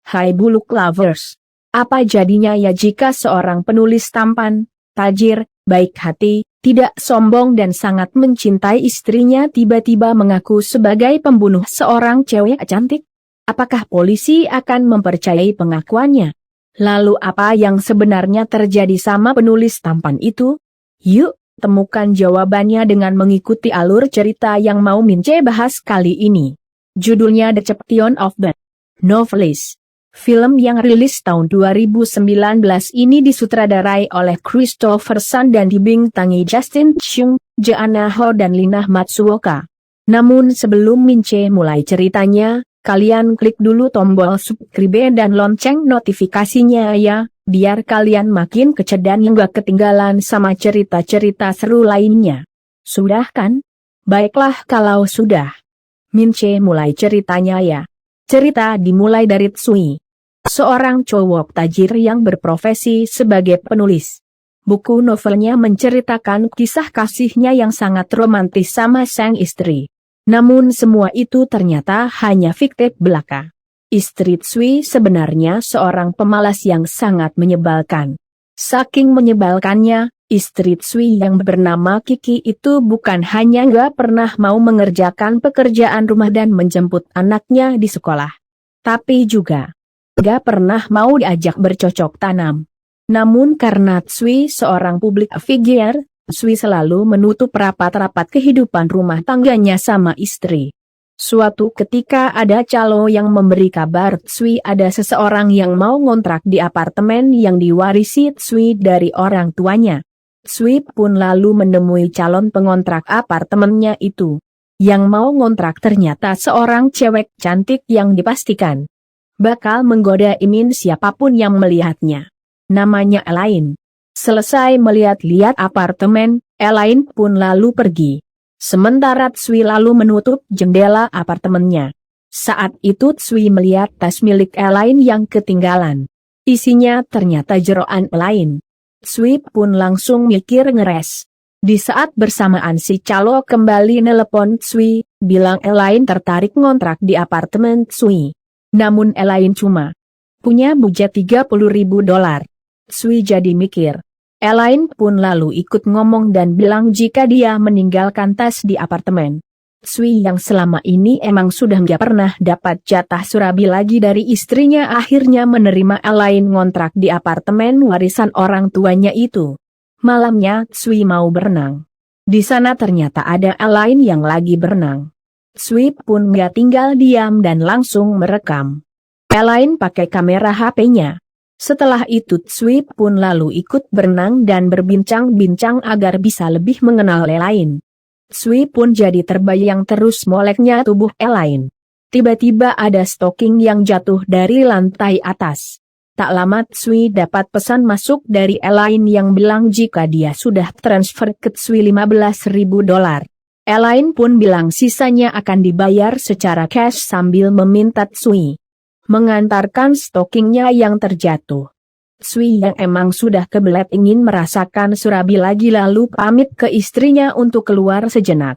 Hai buluk lovers. Apa jadinya ya jika seorang penulis tampan, tajir, baik hati, tidak sombong dan sangat mencintai istrinya tiba-tiba mengaku sebagai pembunuh seorang cewek cantik? Apakah polisi akan mempercayai pengakuannya? Lalu apa yang sebenarnya terjadi sama penulis tampan itu? Yuk, temukan jawabannya dengan mengikuti alur cerita yang mau Mince bahas kali ini. Judulnya The Champion of the Novelist. Film yang rilis tahun 2019 ini disutradarai oleh Christopher Sun dan dibintangi Justin Chung, Jeanna Ho dan Lina Matsuoka. Namun sebelum Mince mulai ceritanya, kalian klik dulu tombol subscribe dan lonceng notifikasinya ya, biar kalian makin kece dan nggak ketinggalan sama cerita-cerita seru lainnya. Sudah kan? Baiklah kalau sudah. Mince mulai ceritanya ya. Cerita dimulai dari Tsui, seorang cowok tajir yang berprofesi sebagai penulis. Buku novelnya menceritakan kisah kasihnya yang sangat romantis sama sang istri. Namun semua itu ternyata hanya fiktif belaka. Istri Tsui sebenarnya seorang pemalas yang sangat menyebalkan. Saking menyebalkannya, istri Tsui yang bernama Kiki itu bukan hanya nggak pernah mau mengerjakan pekerjaan rumah dan menjemput anaknya di sekolah, tapi juga nggak pernah mau diajak bercocok tanam. Namun karena Tsui seorang public figure, Tsui selalu menutup rapat-rapat kehidupan rumah tangganya sama istri. Suatu ketika ada calo yang memberi kabar Tsui ada seseorang yang mau ngontrak di apartemen yang diwarisi Tsui dari orang tuanya. Tsui pun lalu menemui calon pengontrak apartemennya itu. Yang mau ngontrak ternyata seorang cewek cantik yang dipastikan bakal menggoda imin siapapun yang melihatnya. Namanya Elaine. Selesai melihat-lihat apartemen, Elaine pun lalu pergi. Sementara Tsui lalu menutup jendela apartemennya. Saat itu Tsui melihat tas milik Elaine yang ketinggalan. Isinya ternyata jeroan Elaine. Tsui pun langsung mikir ngeres. Di saat bersamaan si calo kembali nelepon Tsui, bilang Elaine tertarik ngontrak di apartemen Tsui. Namun Elaine cuma punya budget $30.000. Tsui jadi mikir. Elaine pun lalu ikut ngomong dan bilang jika dia meninggalkan tas di apartemen. Tsui yang selama ini emang sudah nggak pernah dapat jatah surabi lagi dari istrinya akhirnya menerima Elaine ngontrak di apartemen warisan orang tuanya itu. Malamnya Tsui mau berenang. Di sana ternyata ada Elaine yang lagi berenang. Tsui pun nggak tinggal diam dan langsung merekam. Elaine pakai kamera HP-nya. Setelah itu Tsui pun lalu ikut berenang dan berbincang-bincang agar bisa lebih mengenal Elaine. Tsui pun jadi terbayang terus moleknya tubuh Elaine. Tiba-tiba ada stocking yang jatuh dari lantai atas. Tak lama Tsui dapat pesan masuk dari Elaine yang bilang jika dia sudah transfer ke Tsui $15.000. Elaine pun bilang sisanya akan dibayar secara cash sambil meminta Tsui mengantarkan stockingnya yang terjatuh. Tsui yang emang sudah kebelet ingin merasakan surabi lagi lalu pamit ke istrinya untuk keluar sejenak.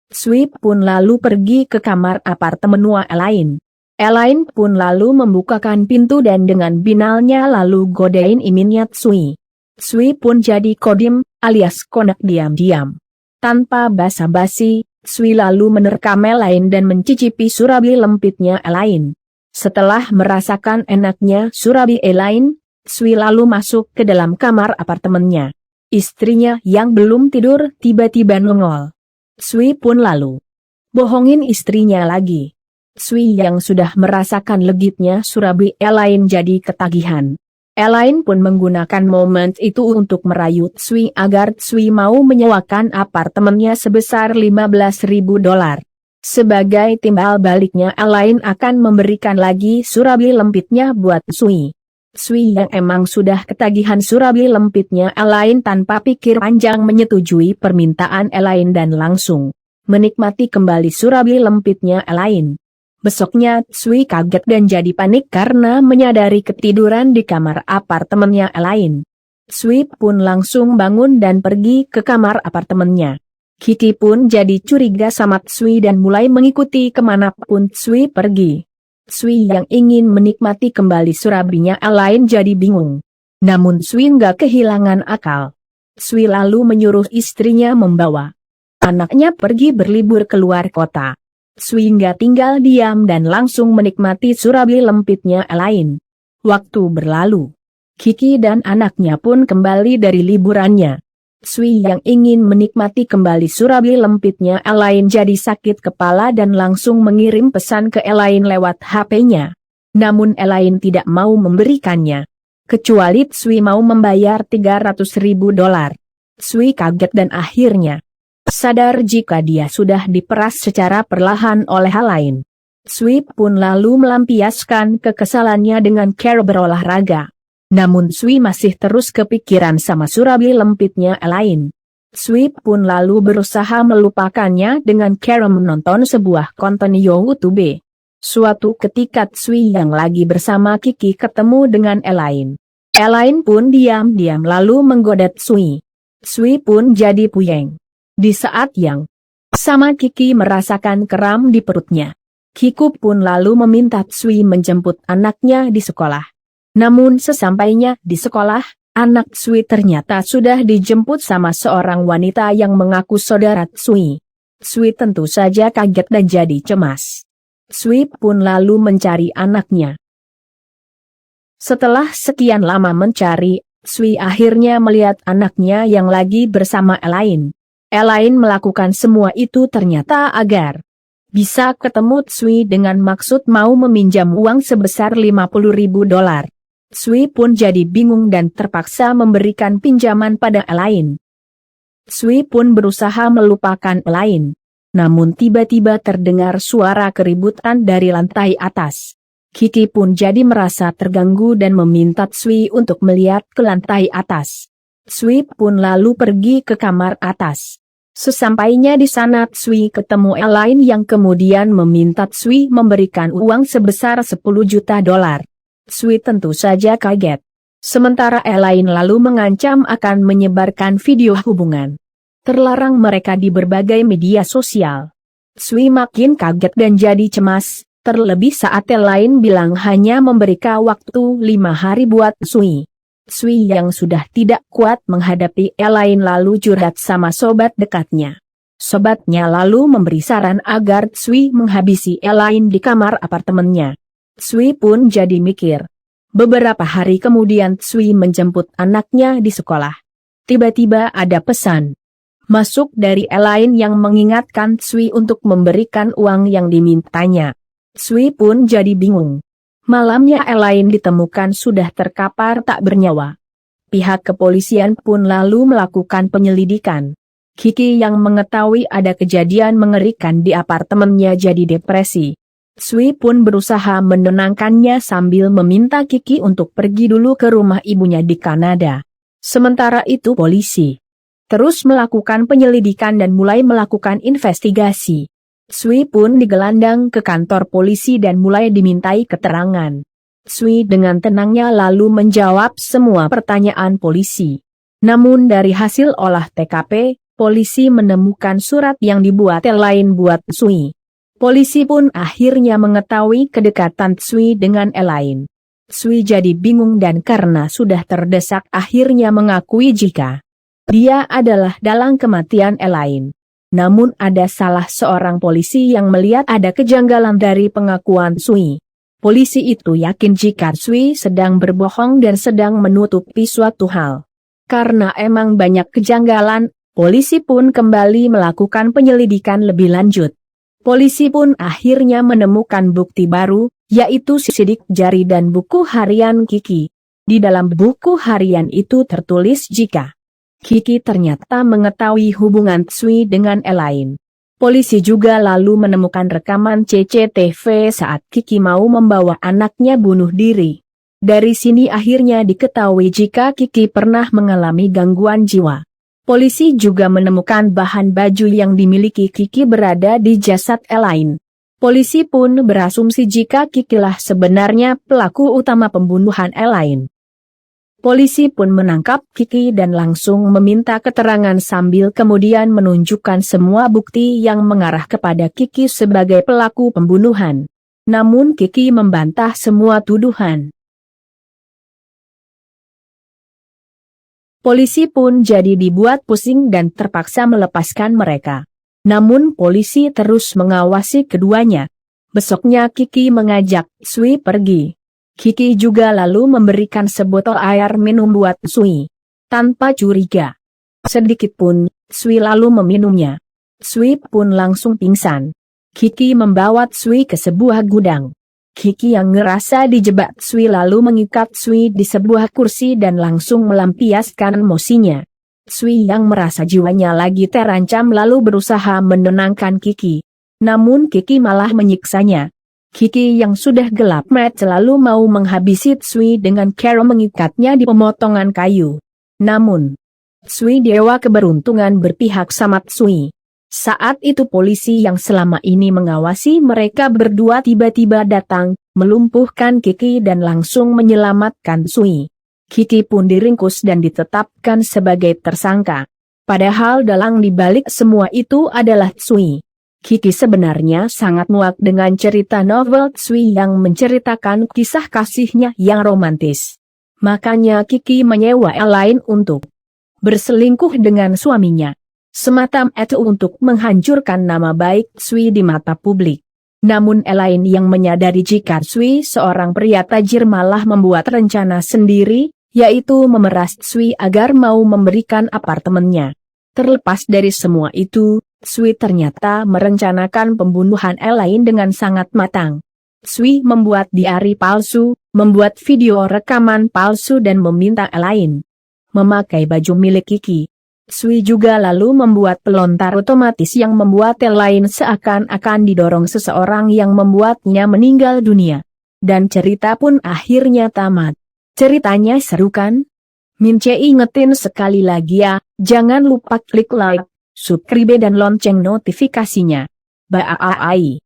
Tsui pun lalu pergi ke kamar apartemen Elaine. Elaine pun lalu membukakan pintu dan dengan binalnya lalu godain iminnya Tsui. Tsui pun jadi kodim alias konek diam-diam. Tanpa basa-basi, Tsui lalu menerkam Elaine dan mencicipi surabi lempitnya Elaine. Setelah merasakan enaknya surabi Elaine, Tsui lalu masuk ke dalam kamar apartemennya. Istrinya yang belum tidur tiba-tiba nongol. Tsui pun lalu bohongin istrinya lagi. Tsui yang sudah merasakan legitnya surabi Elaine jadi ketagihan. Elaine pun menggunakan momen itu untuk merayu Tsui agar Tsui mau menyewakan apartemennya sebesar $15.000. Sebagai timbal baliknya Elaine akan memberikan lagi surabi lempitnya buat Tsui. Tsui yang emang sudah ketagihan surabi lempitnya Elaine tanpa pikir panjang menyetujui permintaan Elaine dan langsung menikmati kembali surabi lempitnya Elaine. Besoknya Tsui kaget dan jadi panik karena menyadari ketiduran di kamar apartemennya Elaine. Tsui pun langsung bangun dan pergi ke kamar apartemennya. Kiki pun jadi curiga sama Tsui dan mulai mengikuti kemanapun Tsui pergi. Sui yang ingin menikmati kembali surabinya Elaine jadi bingung. Namun Sui nggak kehilangan akal. Sui lalu menyuruh istrinya membawa anaknya pergi berlibur keluar kota. Sui nggak tinggal diam dan langsung menikmati surabi lempitnya Elaine. Waktu berlalu. Kiki dan anaknya pun kembali dari liburannya. Sui yang ingin menikmati kembali surabi lempitnya Elaine jadi sakit kepala dan langsung mengirim pesan ke Elaine lewat HP-nya. Namun Elaine tidak mau memberikannya. Kecuali Sui mau membayar $300.000. Sui kaget dan akhirnya sadar jika dia sudah diperas secara perlahan oleh Elaine. Sui pun lalu melampiaskan kekesalannya dengan cara berolahraga. Namun Sui masih terus kepikiran sama surabi lempitnya Elaine. Sui pun lalu berusaha melupakannya dengan cara menonton sebuah konten YouTube. Suatu ketika Sui yang lagi bersama Kiki ketemu dengan Elaine. Elaine pun diam-diam lalu menggoda Sui. Sui pun jadi puyeng. Di saat yang sama Kiki merasakan kram di perutnya. Kiki pun lalu meminta Sui menjemput anaknya di sekolah. Namun sesampainya di sekolah, anak Sui ternyata sudah dijemput sama seorang wanita yang mengaku saudara Sui. Sui tentu saja kaget dan jadi cemas. Sui pun lalu mencari anaknya. Setelah sekian lama mencari, Sui akhirnya melihat anaknya yang lagi bersama Elaine. Elaine melakukan semua itu ternyata agar bisa ketemu Sui dengan maksud mau meminjam uang sebesar $50.000. Sui pun jadi bingung dan terpaksa memberikan pinjaman pada Elaine. Sui pun berusaha melupakan Elaine. Namun tiba-tiba terdengar suara keributan dari lantai atas. Kiki pun jadi merasa terganggu dan meminta Sui untuk melihat ke lantai atas. Sui pun lalu pergi ke kamar atas. Sesampainya di sana Sui ketemu Elaine yang kemudian meminta Sui memberikan uang sebesar $10 juta. Sui tentu saja kaget. Sementara Elaine lalu mengancam akan menyebarkan video hubungan terlarang mereka di berbagai media sosial. Sui makin kaget dan jadi cemas, terlebih saat Elaine bilang hanya memberikan waktu 5 hari buat Sui. Sui yang sudah tidak kuat menghadapi Elaine lalu curhat sama sobat dekatnya. Sobatnya lalu memberi saran agar Sui menghabisi Elaine di kamar apartemennya. Sui pun jadi mikir. Beberapa hari kemudian Sui menjemput anaknya di sekolah. Tiba-tiba ada pesan masuk dari Elaine yang mengingatkan Sui untuk memberikan uang yang dimintanya. Sui pun jadi bingung. Malamnya Elaine ditemukan sudah terkapar tak bernyawa. Pihak kepolisian pun lalu melakukan penyelidikan. Kiki yang mengetahui ada kejadian mengerikan di apartemennya jadi depresi. Sui pun berusaha menenangkannya sambil meminta Kiki untuk pergi dulu ke rumah ibunya di Kanada. Sementara itu polisi terus melakukan penyelidikan dan mulai melakukan investigasi. Sui pun digelandang ke kantor polisi dan mulai dimintai keterangan. Sui dengan tenangnya lalu menjawab semua pertanyaan polisi. Namun dari hasil olah TKP, polisi menemukan surat yang dibuat Elaine buat Sui. Polisi pun akhirnya mengetahui kedekatan Sui dengan Elaine. Sui jadi bingung dan karena sudah terdesak akhirnya mengakui jika dia adalah dalang kematian Elaine. Namun ada salah seorang polisi yang melihat ada kejanggalan dari pengakuan Sui. Polisi itu yakin jika Sui sedang berbohong dan sedang menutupi suatu hal. Karena emang banyak kejanggalan, polisi pun kembali melakukan penyelidikan lebih lanjut. Polisi pun akhirnya menemukan bukti baru, yaitu sidik jari dan buku harian Kiki. Di dalam buku harian itu tertulis jika Kiki ternyata mengetahui hubungan Sui dengan Elaine. Polisi juga lalu menemukan rekaman CCTV saat Kiki mau membawa anaknya bunuh diri. Dari sini akhirnya diketahui jika Kiki pernah mengalami gangguan jiwa. Polisi juga menemukan bahan baju yang dimiliki Kiki berada di jasad Elaine. Polisi pun berasumsi jika Kikilah sebenarnya pelaku utama pembunuhan Elaine. Polisi pun menangkap Kiki dan langsung meminta keterangan sambil kemudian menunjukkan semua bukti yang mengarah kepada Kiki sebagai pelaku pembunuhan. Namun Kiki membantah semua tuduhan. Polisi pun jadi dibuat pusing dan terpaksa melepaskan mereka. Namun polisi terus mengawasi keduanya. Besoknya Kiki mengajak Sui pergi. Kiki juga lalu memberikan sebotol air minum buat Sui. Tanpa curiga sedikit pun, Sui lalu meminumnya. Sui pun langsung pingsan. Kiki membawa Sui ke sebuah gudang. Kiki yang ngerasa dijebak Sui lalu mengikat Sui di sebuah kursi dan langsung melampiaskan emosinya. Sui yang merasa jiwanya lagi terancam lalu berusaha menenangkan Kiki. Namun Kiki malah menyiksanya. Kiki yang sudah gelap mata selalu mau menghabisi Sui dengan cara mengikatnya di pemotongan kayu. Namun, Sui dewa keberuntungan berpihak sama Sui. Saat itu polisi yang selama ini mengawasi mereka berdua tiba-tiba datang, melumpuhkan Kiki dan langsung menyelamatkan Sui. Kiki pun diringkus dan ditetapkan sebagai tersangka. Padahal dalang dibalik semua itu adalah Sui. Kiki sebenarnya sangat muak dengan cerita novel Sui yang menceritakan kisah kasihnya yang romantis. Makanya Kiki menyewa Elaine untuk berselingkuh dengan suaminya. Semata itu untuk menghancurkan nama baik Sui di mata publik. Namun Elaine yang menyadari jika Sui seorang pria tajir malah membuat rencana sendiri, yaitu memeras Sui agar mau memberikan apartemennya. Terlepas dari semua itu, Sui ternyata merencanakan pembunuhan Elaine dengan sangat matang. Sui membuat diari palsu, membuat video rekaman palsu dan meminta Elaine memakai baju milik Kiki. Sui juga lalu membuat pelontar otomatis yang membuat Elaine seakan-akan didorong seseorang yang membuatnya meninggal dunia. Dan cerita pun akhirnya tamat. Ceritanya seru kan? Mince ingetin sekali lagi ya, jangan lupa klik like, subscribe dan lonceng notifikasinya. Bye.